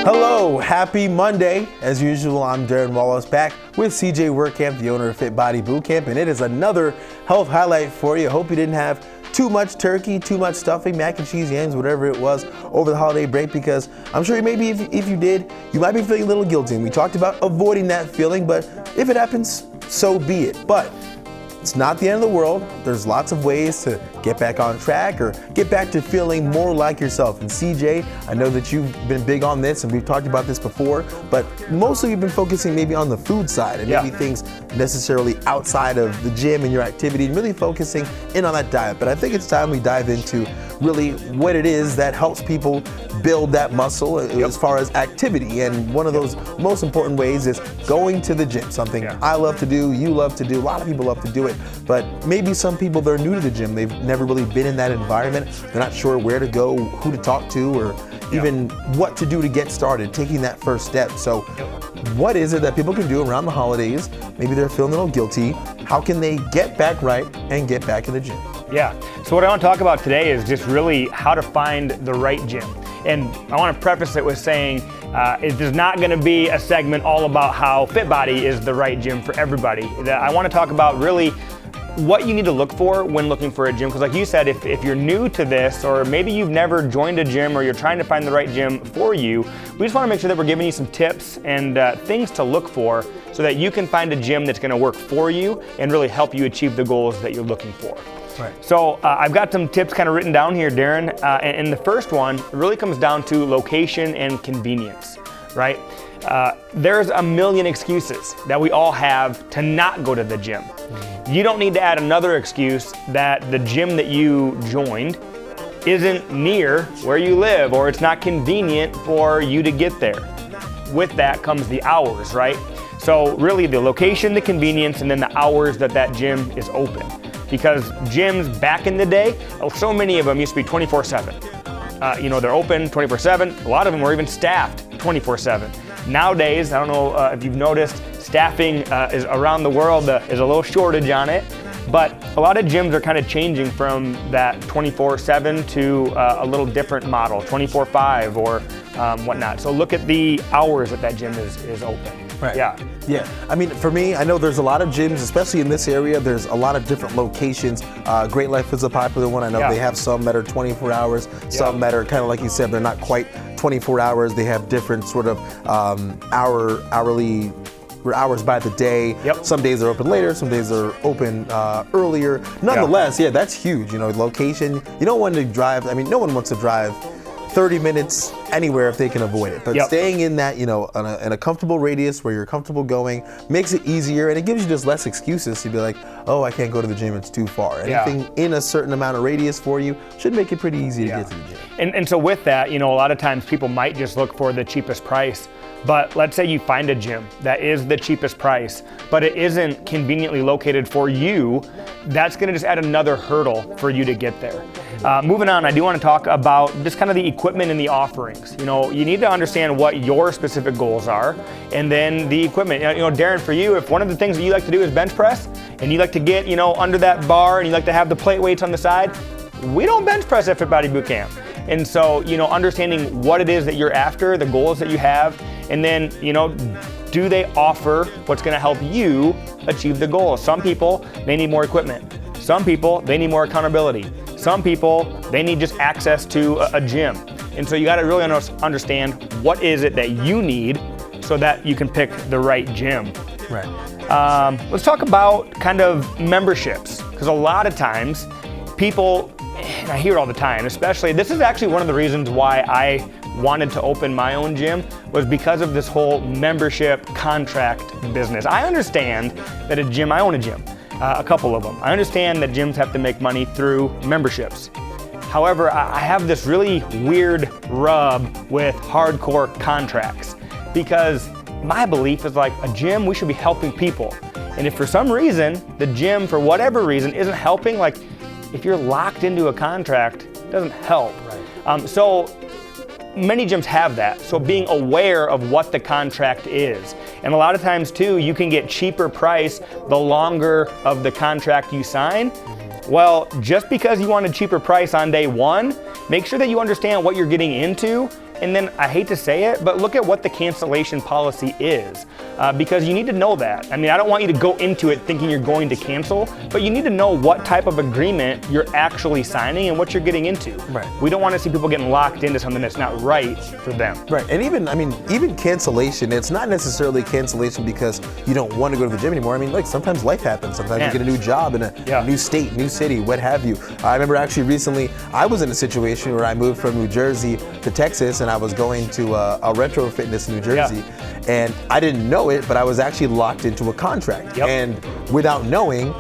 Hello, happy Monday. As usual, I'm Darren Wallace back with CJ Workcamp, the owner of Fit Body Bootcamp, and it is another health highlight for you. Hope you didn't have too much turkey, too much stuffing, mac and cheese, yams, whatever it was over the holiday break, because I'm sure maybe if you did, you might be feeling a little guilty. And we talked about avoiding that feeling, but if it happens, so be it. But it's not the end of the world. There's lots of ways to get back on track or get back to feeling more like yourself. And CJ, I know that you've been big on this and we've talked about this before, but mostly you've been focusing maybe on the food side and maybe things necessarily outside of the gym and your activity and really focusing in on that diet. But I think it's time we dive into really what it is that helps people build that muscle as far as activity. And one of those most important ways is going to the gym, something I love to do, you love to do, a lot of people love to do it. But maybe some people, they're new to the gym. They've never really been in that environment. They're not sure where to go, who to talk to, or even what to do to get started, taking that first step. So what is it that people can do around the holidays? Maybe they're feeling a little guilty. How can they get back right and get back in the gym? Yeah, so what I want to talk about today is just really how to find the right gym. And I want to preface it with saying it is not going to be a segment all about how Fit Body is the right gym for everybody. I want to talk about really what you need to look for when looking for a gym. Because like you said, if you're new to this, or maybe you've never joined a gym or you're trying to find the right gym for you, we just want to make sure that we're giving you some tips and things to look for so that you can find a gym that's going to work for you and really help you achieve the goals that you're looking for. Right. So I've got some tips kind of written down here, Darren, and the first one really comes down to location and convenience, right? There's a million excuses that we all have to not go to the gym. You don't need to add another excuse that the gym that you joined isn't near where you live or it's not convenient for you to get there. With that comes the hours, right? So really the location, the convenience, and then the hours that gym is open. Because gyms back in the day, so many of them used to be 24/7. They're open 24/7. A lot of them were even staffed 24/7. Nowadays, I don't know if you've noticed, staffing is around the world, there's a little shortage on it. But a lot of gyms are kind of changing from that 24/7 to a little different model, 24/5 or whatnot. So look at the hours that gym is open. Right. Yeah. I mean, for me, I know there's a lot of gyms, especially in this area. There's a lot of different locations. Great Life is a popular one. I know they have some that are 24 hours, some that are kind of like you said, they're not quite 24 hours. They have different sort of hourly hours by the day. Some days are open later, some days are open earlier. Nonetheless, that's huge. Location. You don't want to drive. I mean, no one wants to drive 30 minutes anywhere if they can avoid it. But staying in that, in a comfortable radius where you're comfortable going makes it easier, and it gives you just less excuses to be like, oh, I can't go to the gym, it's too far. Anything in a certain amount of radius for you should make it pretty easy to get to the gym. And so with that, a lot of times people might just look for the cheapest price. But let's say you find a gym that is the cheapest price, but it isn't conveniently located for you. That's going to just add another hurdle for you to get there. Moving on, I do want to talk about just kind of the equipment and the offerings. You need to understand what your specific goals are, and then the equipment. Darren, for you, if one of the things that you like to do is bench press, and you like to get under that bar, and you like to have the plate weights on the side, we don't bench press at Fit Body Bootcamp. And so, understanding what it is that you're after, the goals that you have, and then, do they offer what's going to help you achieve the goal? Some people, they need more equipment. Some people, they need more accountability. Some people, they need just access to a gym. And so you got to really understand what is it that you need so that you can pick the right gym. Right. Let's talk about kind of memberships, because a lot of times people, and I hear it all the time, especially, this is actually one of the reasons why I wanted to open my own gym, was because of this whole membership contract business. I understand that I own a gym, a couple of them. I understand that gyms have to make money through memberships. However, I have this really weird rub with hardcore contracts, because my belief is like a gym, we should be helping people. And if for some reason, the gym, for whatever reason, isn't helping, like if you're locked into a contract, it doesn't help. Right. So many gyms have that. So being aware of what the contract is. And a lot of times too, you can get cheaper price the longer of the contract you sign. Well, just because you want a cheaper price on day one, make sure that you understand what you're getting into And then I hate to say it, but look at what the cancellation policy is, because you need to know that. I mean, I don't want you to go into it thinking you're going to cancel, but you need to know what type of agreement you're actually signing and what you're getting into. Right. We don't want to see people getting locked into something that's not right for them. Right, and even cancellation, it's not necessarily cancellation because you don't want to go to the gym anymore. I mean, like sometimes life happens. Sometimes you get a new job in a new state, new city, what have you. I remember actually recently, I was in a situation where I moved from New Jersey to Texas, and I was going to a retro fitness in New Jersey, and I didn't know it, but I was actually locked into a contract. And without knowing,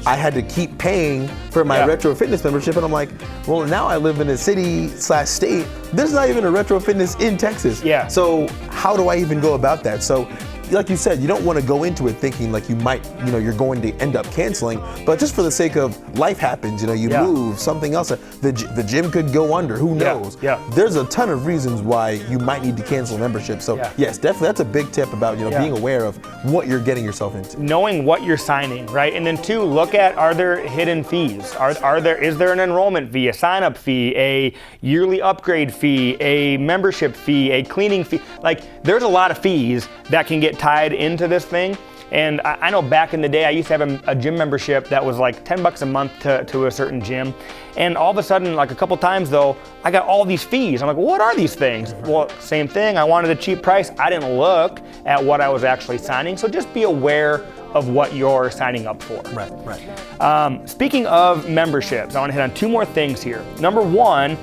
I had to keep paying for my retro fitness membership, and I'm like, well, now I live in a city/state. There's not even a retro fitness in Texas. So how do I even go about that? So, like you said, you don't want to go into it thinking like you might, you're going to end up canceling, but just for the sake of life happens, you move, something else, the gym could go under, who knows? There's a ton of reasons why you might need to cancel membership. So yes, definitely that's a big tip about, being aware of what you're getting yourself into. Knowing what you're signing, right? And then two, look at, are there hidden fees? Is there an enrollment fee, a sign-up fee, a yearly upgrade fee, a membership fee, a cleaning fee? Like, there's a lot of fees that can get tied into this thing. And I know back in the day, I used to have a gym membership that was like $10 a month to a certain gym. And all of a sudden, like a couple times though, I got all these fees. I'm like, what are these things? Well, same thing. I wanted a cheap price. I didn't look at what I was actually signing. So just be aware of what you're signing up for. Right. Speaking of memberships, I want to hit on two more things here. Number one,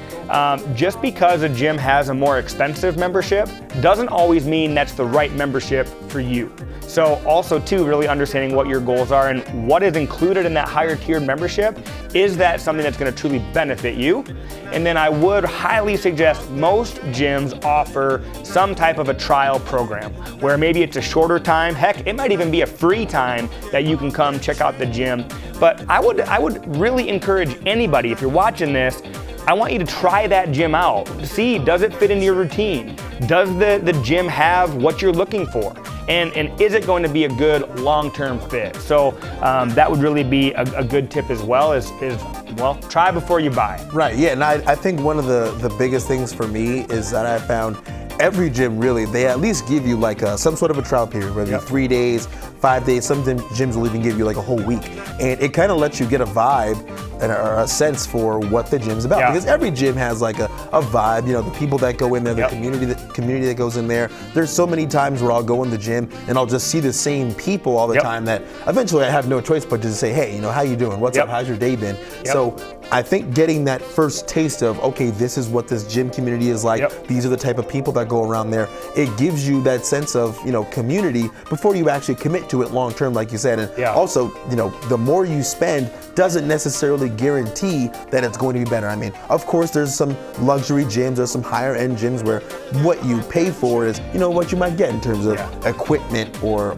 just because a gym has a more expensive membership doesn't always mean that's the right membership for you. So also too, really understanding what your goals are and what is included in that higher tiered membership. Is that something that's going to truly benefit you? And then I would highly suggest most gyms offer some type of a trial program where maybe it's a shorter time. Heck, it might even be a free time that you can come check out the gym. But I would really encourage anybody, if you're watching this, I want you to try that gym out. See, does it fit into your routine? Does the gym have what you're looking for? And is it going to be a good long-term fit? So that would really be a good tip as well, is try before you buy. Right, yeah, and I think one of the biggest things for me is that I found every gym really, they at least give you like some sort of a trial period, whether it's 3 days, 5 days, some gyms will even give you like a whole week. And it kind of lets you get a vibe and a sense for what the gym's about. Because every gym has like a vibe, the people that go in there, the community that goes in there. There's so many times where I'll go in the gym and I'll just see the same people all the time that eventually I have no choice but to say, hey, how you doing? What's up? How's your day been? So I think getting that first taste of, okay, this is what this gym community is like. These are the type of people that go around there. It gives you that sense of, community before you actually commit to it long term, like you said. And also, the more you spend doesn't necessarily guarantee that it's going to be better. I mean, of course, there's some luxury gyms, there's some higher end gyms where what you pay for is, what you might get in terms of equipment or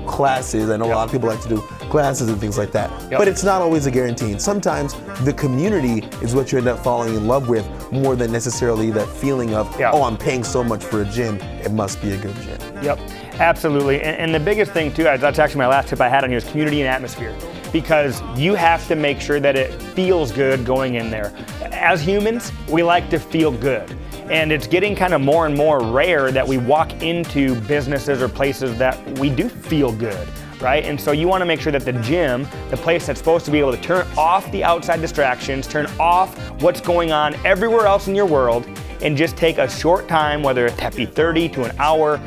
classes. I know a lot of people like to do classes and things like that, but it's not always a guarantee. And sometimes the community is what you end up falling in love with more than necessarily that feeling of, oh, I'm paying so much for a gym, it must be a good gym. Yep, absolutely. And the biggest thing too, that's actually my last tip I had on here, is community and atmosphere. Because you have to make sure that it feels good going in there. As humans, we like to feel good. And it's getting kind of more and more rare that we walk into businesses or places that we do feel good, right? And so you want to make sure that the gym, the place that's supposed to be able to turn off the outside distractions, turn off what's going on everywhere else in your world, and just take a short time, whether that be 30 to an hour,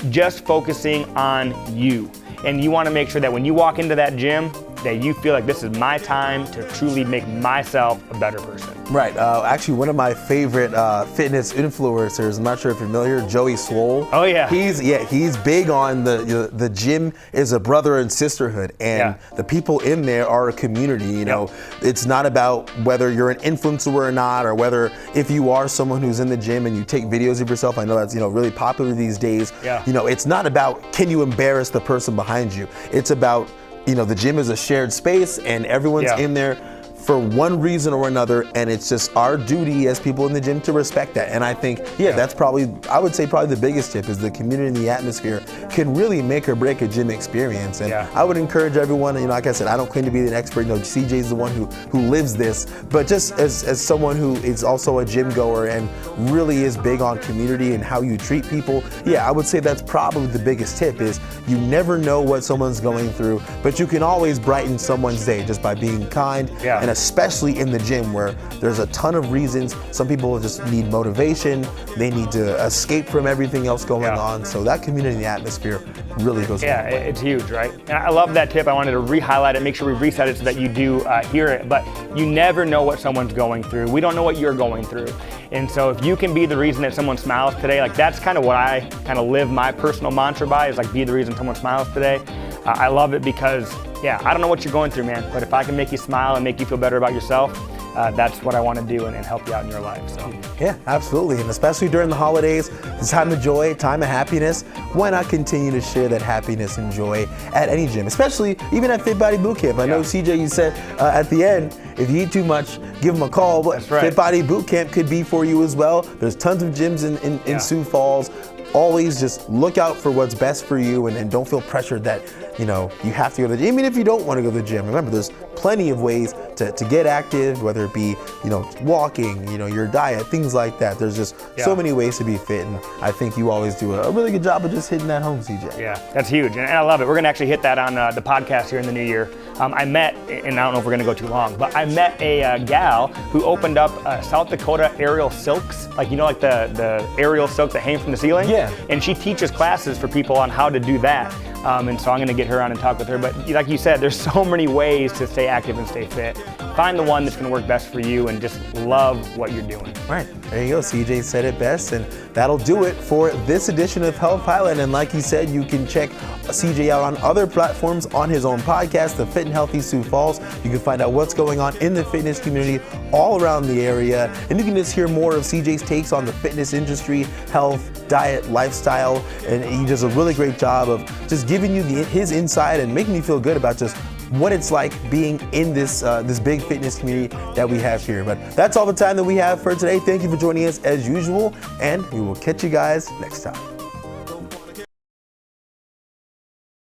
just focusing on you. And you want to make sure that when you walk into that gym, that you feel like this is my time to truly make myself a better person. Right. Actually, one of my favorite fitness influencers, I'm not sure if you're familiar, Joey Swole. Oh yeah. He's big on the gym is a brother and sisterhood, and the people in there are a community. It's not about whether you're an influencer or not, or whether if you are someone who's in the gym and you take videos of yourself. I know that's really popular these days. It's not about can you embarrass the person behind you. It's about the gym is a shared space and everyone's in there for one reason or another, and it's just our duty as people in the gym to respect that. And I think, that's probably, I would say probably the biggest tip is the community and the atmosphere can really make or break a gym experience. And I would encourage everyone, like I said, I don't claim to be an expert. CJ is the one who lives this, but just as someone who is also a gym goer and really is big on community and how you treat people, I would say that's probably the biggest tip is you never know what someone's going through, but you can always brighten someone's day just by being kind, and especially in the gym where there's a ton of reasons. Some people just need motivation, they need to escape from everything else going on, so that community atmosphere really goes a long way. It's huge, right? And I love that tip. I wanted to re-highlight it, make sure we reset it so that you do hear it, but you never know what someone's going through. We don't know what you're going through. And so if you can be the reason that someone smiles today, like that's kind of what I kind of live my personal mantra by, is like be the reason someone smiles today. I love it because, I don't know what you're going through, man, but if I can make you smile and make you feel better about yourself, that's what I want to do and help you out in your life. So. Yeah, absolutely. And especially during the holidays, it's time of joy, time of happiness. Why not continue to share that happiness and joy at any gym, especially even at Fit Body Bootcamp? I know, CJ, you said at the end, if you eat too much, give them a call. But Fit Body Bootcamp could be for you as well. There's tons of gyms in Sioux Falls. Always just look out for what's best for you and don't feel pressured that, you have to go to the gym. Even if you don't want to go to the gym, remember there's plenty of ways to get active, whether it be, walking, your diet, things like that. There's just so many ways to be fit, and I think you always do a really good job of just hitting that home, CJ. Yeah, that's huge, and I love it. We're going to actually hit that on the podcast here in the new year. I met, and I don't know if we're going to go too long, but I met a gal who opened up South Dakota aerial silks, like the aerial silks that hang from the ceiling. Yeah. And she teaches classes for people on how to do that. And so I'm going to get her on and talk with her. But like you said, there's so many ways to stay active and stay fit. Find the one that's going to work best for you and just love what you're doing. Right. There you go. CJ said it best. And that'll do it for this edition of Health Highlight. And like he said, you can check CJ out on other platforms on his own podcast, The Fit and Healthy Sioux Falls. You can find out what's going on in the fitness community all around the area. And you can just hear more of CJ's takes on the fitness industry, health, diet, lifestyle. And he does a really great job of just giving you his insight and making you feel good about just what it's like being in this big fitness community that we have here. But that's all the time that we have for today. Thank you for joining us as usual, and we will catch you guys next time.